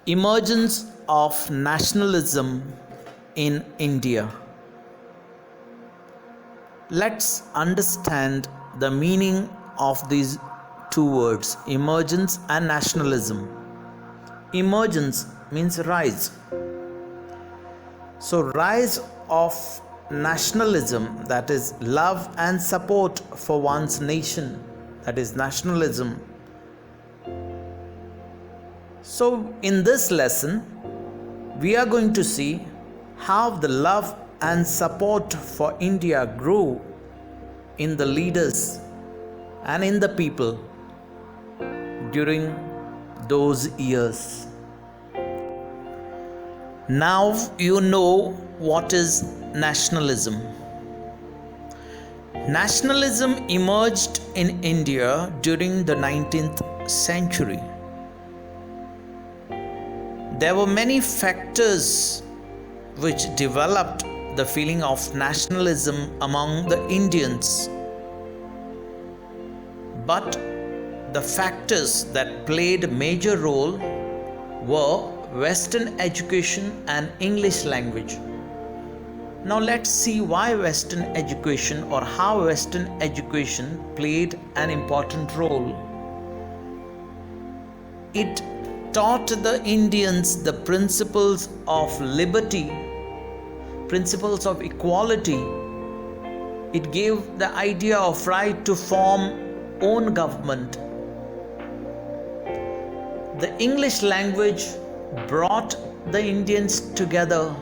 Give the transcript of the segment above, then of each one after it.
Emergence of nationalism in India. Let's understand the meaning of these two words, emergence and nationalism. Emergence means rise. So, rise of nationalism, that is love and support for one's nation, that is nationalism. So, in this lesson, we are going to see how the love and support for India grew in the leaders and in the people during those years. Now you know what is nationalism. Nationalism emerged in India during the 19th century. There were many factors which developed the feeling of nationalism among the Indians. But the factors that played a major role were Western education and English language. Now let's see why Western education or how Western education played an important role. It taught the Indians the principles of liberty, principles of equality. It gave the idea of right to form own government. The English language brought the Indians together.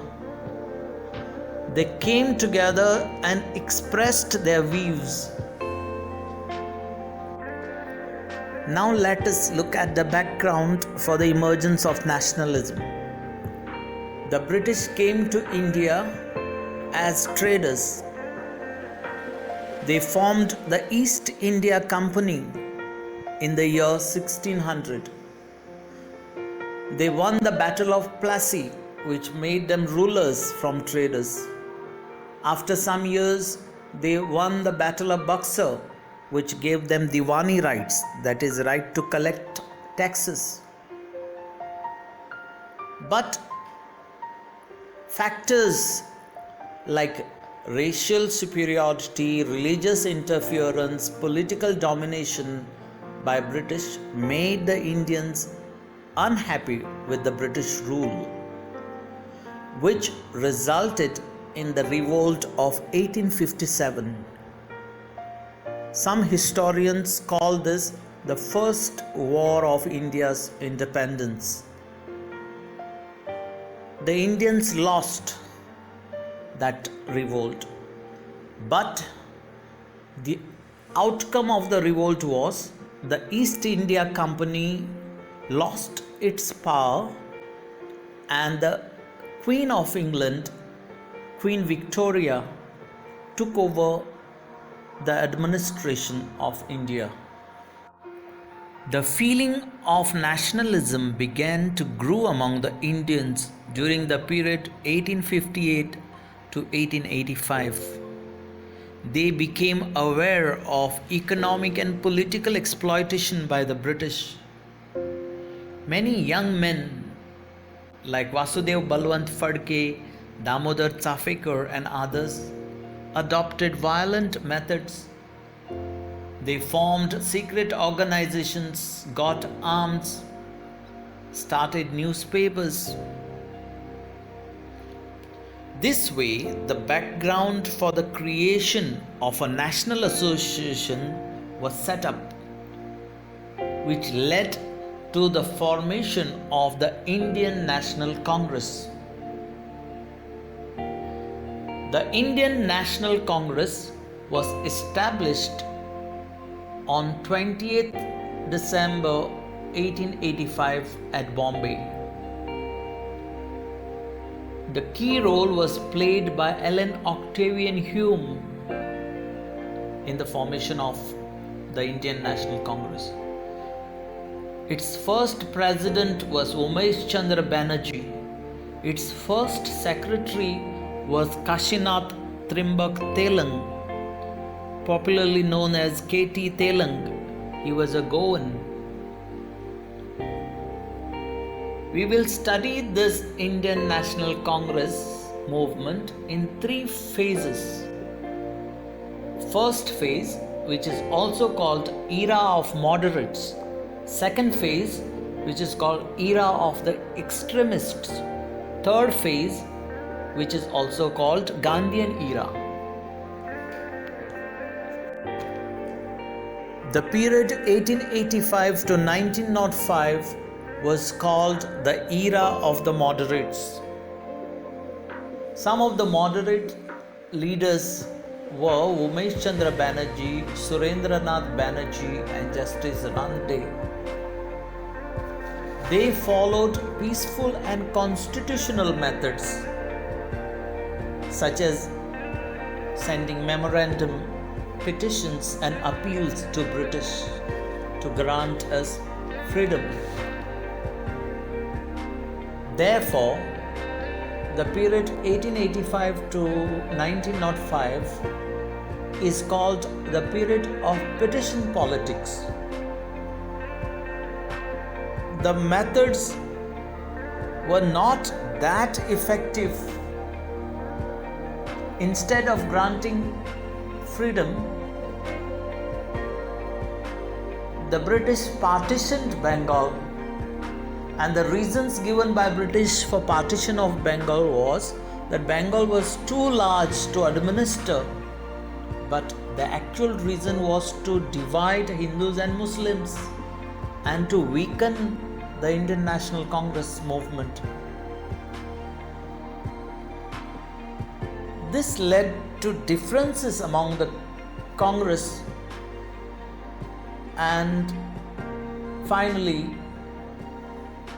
They came together and expressed their views. Now let us look at the background for the emergence of nationalism. The British came to India as traders. They formed the East India Company in the year 1600. They won the Battle of Plassey, which made them rulers from traders. After some years, they won the Battle of Buxar, which gave them Diwani rights, that is, right to collect taxes. But factors like racial superiority, religious interference, political domination by British made the Indians unhappy with the British rule, which resulted in the revolt of 1857. Some historians call this the first war of India's independence. The Indians lost that revolt, but the outcome of the revolt was the East India Company lost its power and the Queen of England, Queen Victoria, took over the administration of India. The feeling of nationalism began to grow among the Indians during the period 1858 to 1885. They became aware of economic and political exploitation by the British. Many young men like Vasudev Balwant Phadke, Damodar Chafekar and others adopted violent methods. They formed secret organizations, got arms, started newspapers. This way, the background for the creation of a national association was set up, which led to the formation of the Indian National Congress. The Indian National Congress was established on 20th December 1885 at Bombay. The key role was played by Ellen Octavian Hume in the formation of the Indian National Congress. Its first president was Umesh Chandra Banerjee. Its first secretary was Kashinath Trimbak Telang, popularly known as K.T. Telang. He was a Goan. We will study this Indian National Congress movement in three phases. First phase, which is also called era of moderates. Second phase, which is called era of the extremists. Third phase, which is also called Gandhian era. The period 1885 to 1905 was called the era of the moderates. Some of the moderate leaders were Umesh Chandra Banerjee, Surendranath Banerjee and Justice Rande. They followed peaceful and constitutional methods such as sending memorandum, petitions and appeals to British to grant us freedom. Therefore, the period 1885 to 1905 is called the period of petition politics. The methods were not that effective. Instead of granting freedom, the British partitioned Bengal, and the reasons given by British for partition of Bengal was that Bengal was too large to administer, but the actual reason was to divide Hindus and Muslims and to weaken the Indian National Congress movement. This led to differences among the Congress, and finally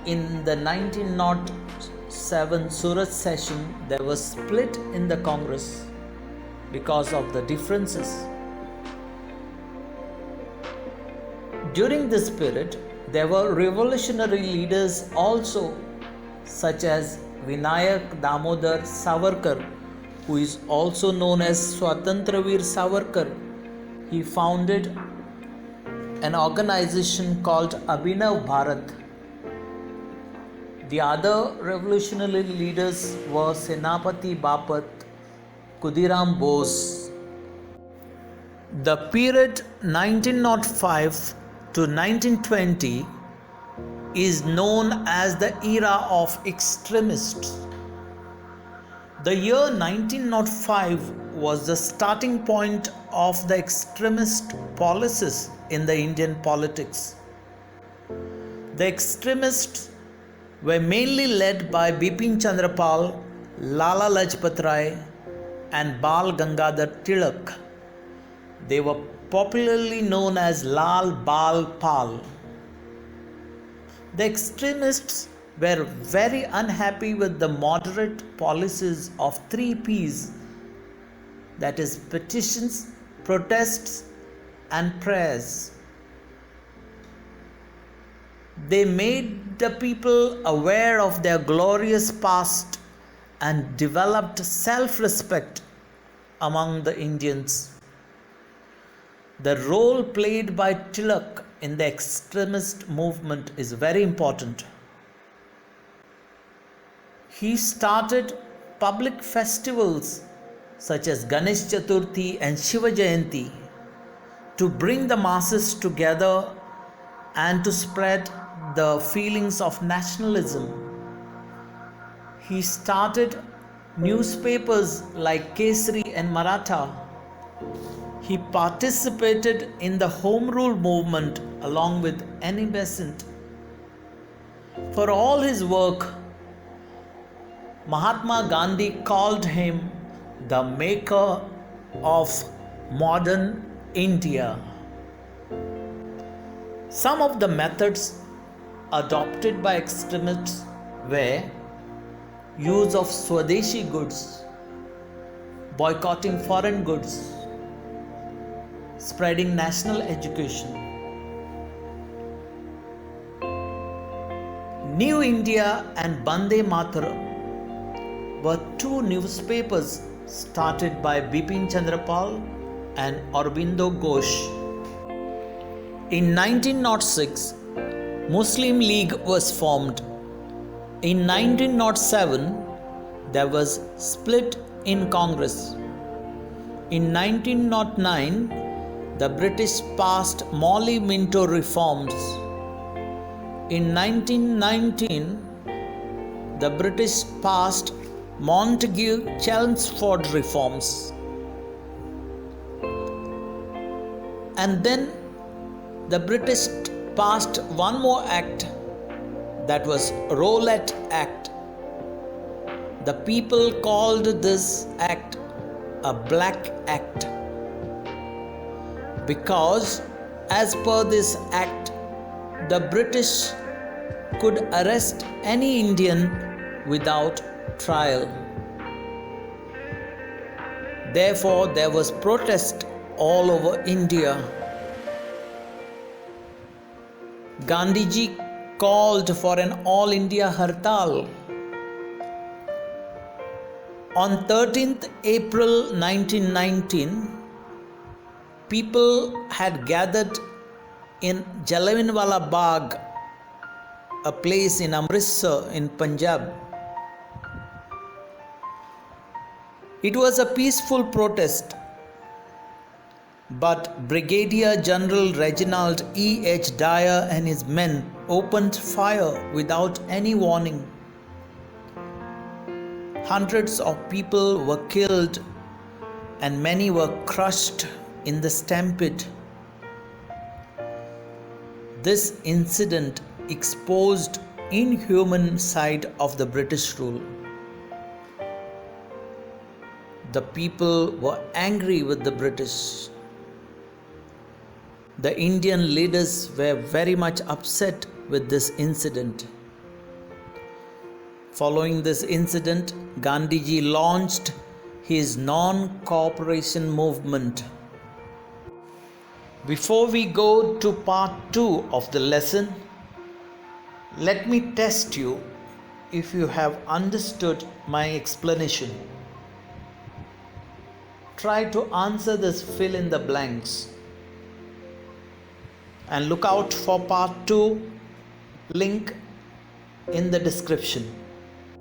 in the 1907 Surat session there was split in the Congress because of the differences. During this period there were revolutionary leaders also, such as Vinayak Damodar Savarkar, who is also known as Swatantravir Savarkar. He founded an organization called Abhinav Bharat. The other revolutionary leaders were Senapati Bapat, Khudiram Bose. The period 1905 to 1920 is known as the era of extremists. The year 1905 was the starting point of the extremist policies in the Indian politics. The extremists were mainly led by Bipin Chandra Pal, Lala Lajpat Rai and Bal Gangadhar Tilak. They were popularly known as Lal Bal Pal. The extremists were very unhappy with the moderate policies of 3 Ps, that is, petitions, protests, and prayers. They made the people aware of their glorious past and developed self-respect among the Indians. The role played by Tilak in the extremist movement is very important. He started public festivals such as Ganesh Chaturthi and Shiva Jayanti to bring the masses together and to spread the feelings of nationalism. He started newspapers like Kesari and Maratha. He participated in the Home Rule movement along with Annie Besant. For all his work, Mahatma Gandhi called him the maker of modern India. Some of the methods adopted by extremists were use of Swadeshi goods, boycotting foreign goods, spreading national education. New India and Bande Mataram were 2 newspapers started by Bipin Chandra Pal and Aurobindo Ghosh. In 1906, Muslim League was formed. In 1907, there was split in Congress. In 1909, the British passed Molly Minto reforms. In 1919, the British passed Montagu-Chelmsford reforms. And then the British passed one more act, that was Rowlatt Act. The people called this act a Black Act because, as per this act, the British could arrest any Indian without trial. Therefore, there was protest all over India. Gandhiji called for an all India Hartal. On 13th April 1919, people had gathered in Jallianwala Bagh, a place in Amritsar in Punjab. It was a peaceful protest, but Brigadier General Reginald E.H. Dyer and his men opened fire without any warning. Hundreds of people were killed and many were crushed in the stampede. This incident exposed inhuman side of the British rule. The people were angry with the British. The Indian leaders were very much upset with this incident. Following this incident, Gandhiji launched his non-cooperation movement. Before we go to part 2 of the lesson, let me test you if you have understood my explanation. Try to answer this fill in the blanks. And look out for part 2, link in the description.